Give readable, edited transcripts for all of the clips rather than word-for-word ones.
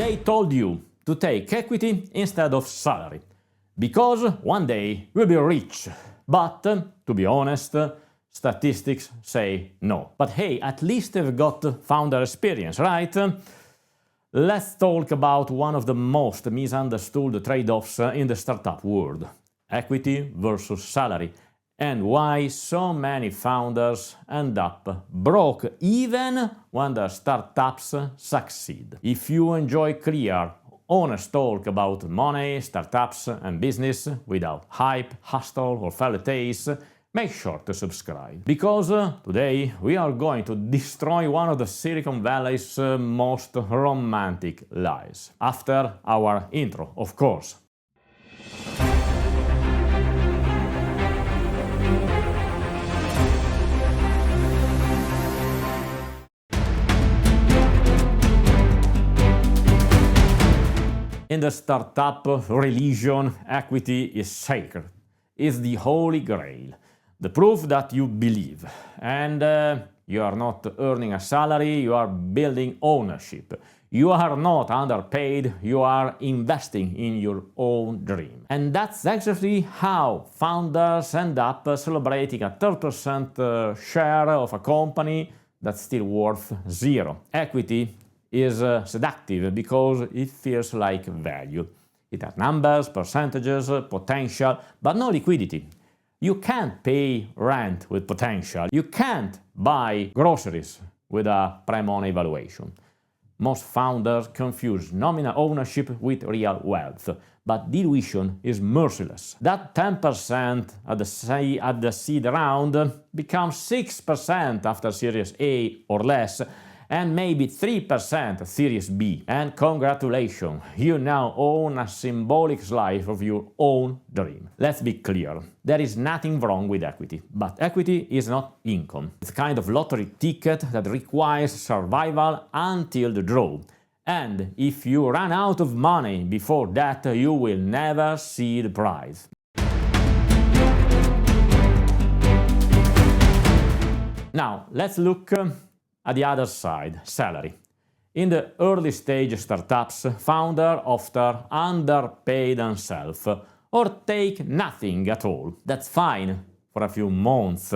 they told you to take equity instead of salary, because one day you'll be rich. But, to be honest, statistics say no. But hey, at least they've got founder experience, right? Let's talk about one of the most misunderstood trade-offs in the startup world: equity versus salary, and why so many founders end up broke even when their startups succeed. If you enjoy clear, honest talk about money, startups and business without hype, hustle or fairy tales, make sure to subscribe. Because today we are going to destroy one of the Silicon Valley's most romantic lies. After our intro, of course. In the startup religion, equity is sacred. It's the holy grail, the proof that you believe. And you are not earning a salary, you are building ownership. You are not underpaid, you are investing in your own dream. And that's exactly how founders end up celebrating a 30% share of a company that's still worth zero. Equity is seductive because it feels like value. It has numbers, percentages, potential, but no liquidity. You can't pay rent with potential. You can't buy groceries with a pre-money valuation. Most founders confuse nominal ownership with real wealth, but dilution is merciless. That 10% at the seed round becomes 6% after Series A or less, and maybe 3% Series B. And congratulations, you now own a symbolic slice of your own dream. Let's be clear, there is nothing wrong with equity, but equity is not income. It's a kind of lottery ticket that requires survival until the draw. And if you run out of money before that, you will never see the prize. Now, let's look at the other side, salary. In the early stage startups, founders often underpay themselves or take nothing at all. That's fine for a few months,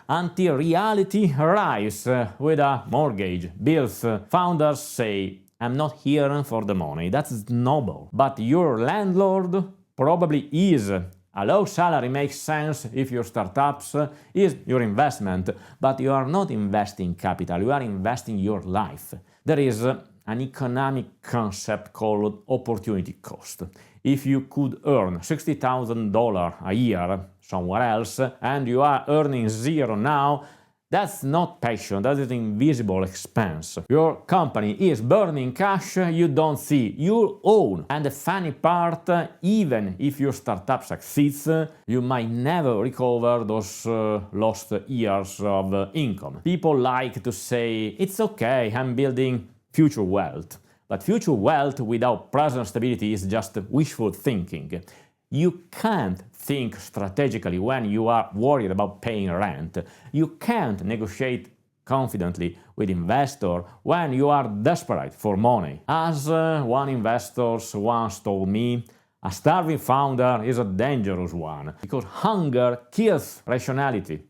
until reality arrives with a mortgage, bills. Founders say, I'm not here for the money, that's noble. But your landlord probably is. A low salary makes sense if your startups is your investment, but you are not investing capital, you are investing your life. There is an economic concept called opportunity cost. If you could earn $60,000 a year somewhere else and you are earning zero now, that's not passion, that is an invisible expense. Your company is burning cash you don't see, you own. And the funny part, even if your startup succeeds, you might never recover those lost years of income. People like to say, it's okay, I'm building future wealth. But future wealth without present stability is just wishful thinking. You can't think strategically when you are worried about paying rent. You can't negotiate confidently with investors when you are desperate for money. As one investor once told me, a starving founder is a dangerous one, because hunger kills rationality.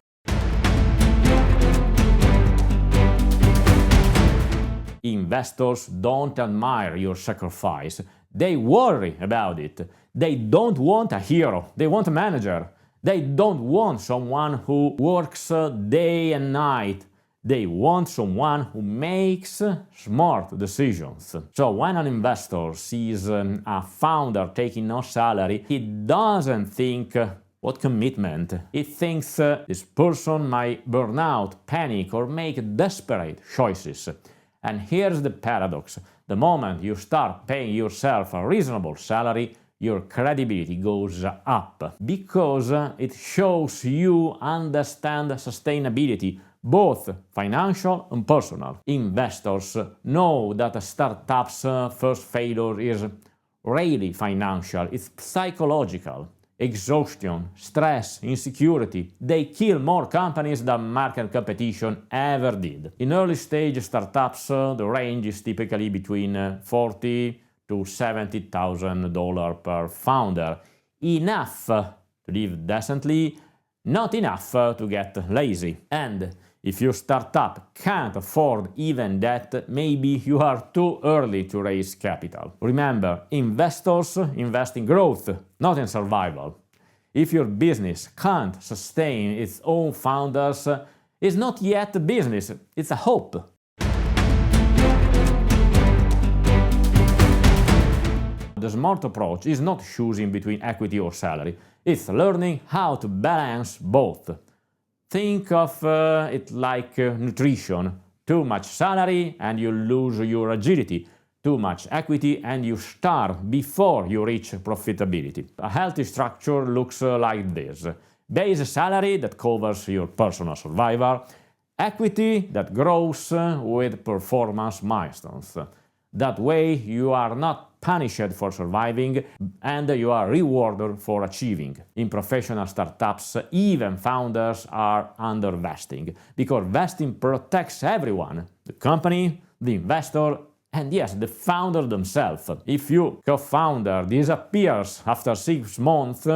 Investors don't admire your sacrifice. They worry about it. They don't want a hero, they want a manager. They don't want someone who works day and night. They want someone who makes smart decisions. So when an investor sees a founder taking no salary, he doesn't think, what commitment? He thinks this person might burn out, panic, or make desperate choices. And here's the paradox. The moment you start paying yourself a reasonable salary, your credibility goes up, because it shows you understand sustainability, both financial and personal. Investors know that a startup's first failure is really financial, it's psychological. exhaustion, stress, insecurity. They kill more companies than market competition ever did. In early stage startups, the range is typically between 40 to $70,000 per founder. Enough to live decently, not enough to get lazy. And if your startup can't afford even that, maybe you are too early to raise capital. Remember, investors invest in growth, not in survival. If your business can't sustain its own founders, it's not yet a business, it's a hope. The smart approach is not choosing between equity or salary, it's learning how to balance both. Think of it like nutrition. Too much salary and you lose your agility. Too much equity and you starve before you reach profitability. A healthy structure looks like this. Base salary that covers your personal survival. Equity that grows with performance milestones. That way you are not punished for surviving and you are rewarded for achieving. In professional startups, even founders are undervesting, because vesting protects everyone, the company, the investor, and yes, the founder themselves. If your co-founder disappears after 6 months,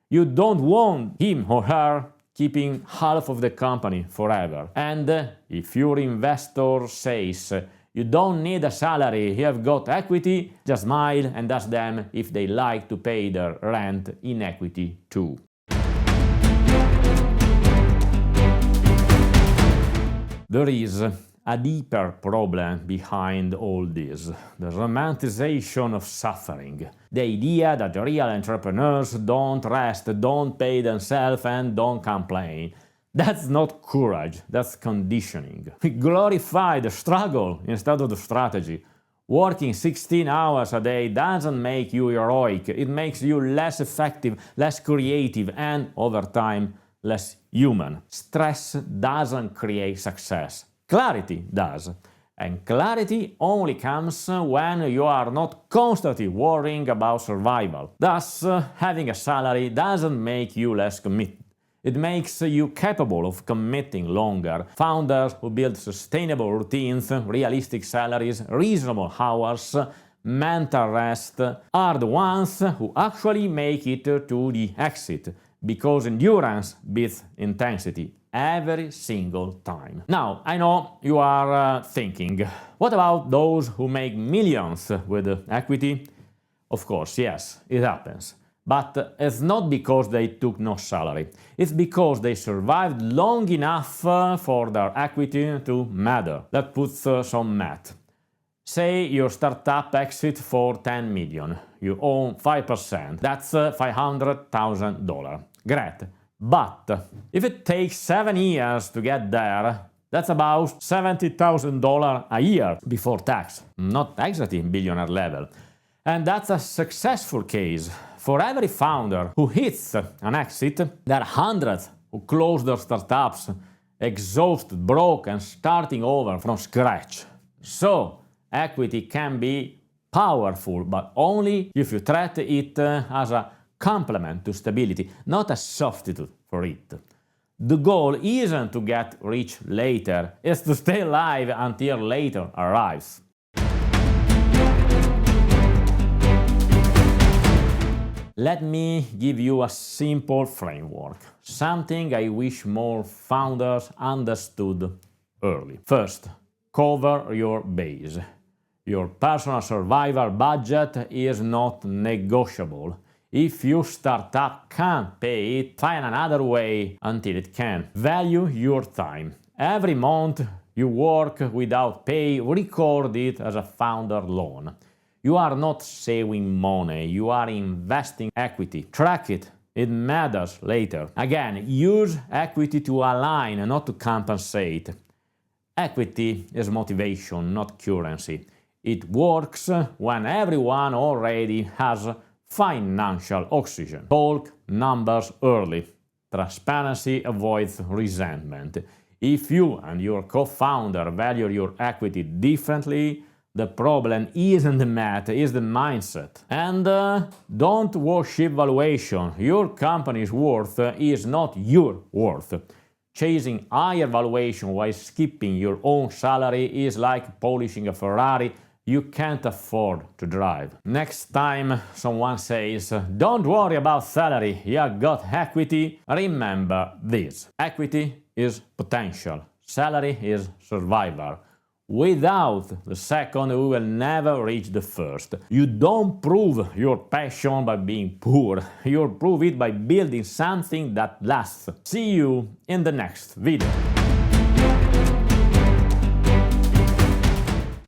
you don't want him or her keeping half of the company forever. And if your investor says, you don't need a salary, you have got equity, just smile and ask them if they like to pay their rent in equity too. There is a deeper problem behind all this, the romanticization of suffering. The idea that real entrepreneurs don't rest, don't pay themselves and don't complain. That's not courage, that's conditioning. We glorify the struggle instead of the strategy. Working 16 hours a day doesn't make you heroic, it makes you less effective, less creative, and over time, less human. Stress doesn't create success, clarity does. And clarity only comes when you are not constantly worrying about survival. Thus, having a salary doesn't make you less committed. It makes you capable of committing longer. Founders who build sustainable routines, realistic salaries, reasonable hours, mental rest are the ones who actually make it to the exit, because endurance beats intensity every single time. Now, I know you are thinking, what about those who make millions with equity? Of course, yes, it happens. But it's not because they took no salary. It's because they survived long enough for their equity to matter. That puts some math. Say your startup exit for 10 million. You own 5%. That's $500,000. Great. But if it takes 7 years to get there, that's about $70,000 a year before tax. Not exactly billionaire level. And that's a successful case. For every founder who hits an exit, there are hundreds who close their startups, exhausted, broke, and starting over from scratch. So, equity can be powerful, but only if you treat it as a complement to stability, not a substitute for it. The goal isn't to get rich later, it's to stay alive until later arrives. Let me give you a simple framework, something I wish more founders understood early. First, cover your base. Your personal survival budget is not negotiable. If your startup can't pay it, find another way until it can. Value your time. Every month you work without pay, record it as a founder loan. You are not saving money, you are investing equity. Track it, it matters later. Again, use equity to align, not to compensate. Equity is motivation, not currency. It works when everyone already has financial oxygen. Talk numbers early. Transparency avoids resentment. If you and your co-founder value your equity differently, The problem isn't the math, it's the mindset. And don't worship valuation. Your company's worth is not your worth. Chasing higher valuation while skipping your own salary is like polishing a Ferrari you can't afford to drive. Next time someone says, don't worry about salary, you got equity, remember this. Equity is potential. Salary is survival. Without the second, we will never reach the first. You don't prove your passion by being poor. You prove it by building something that lasts. See you in the next video.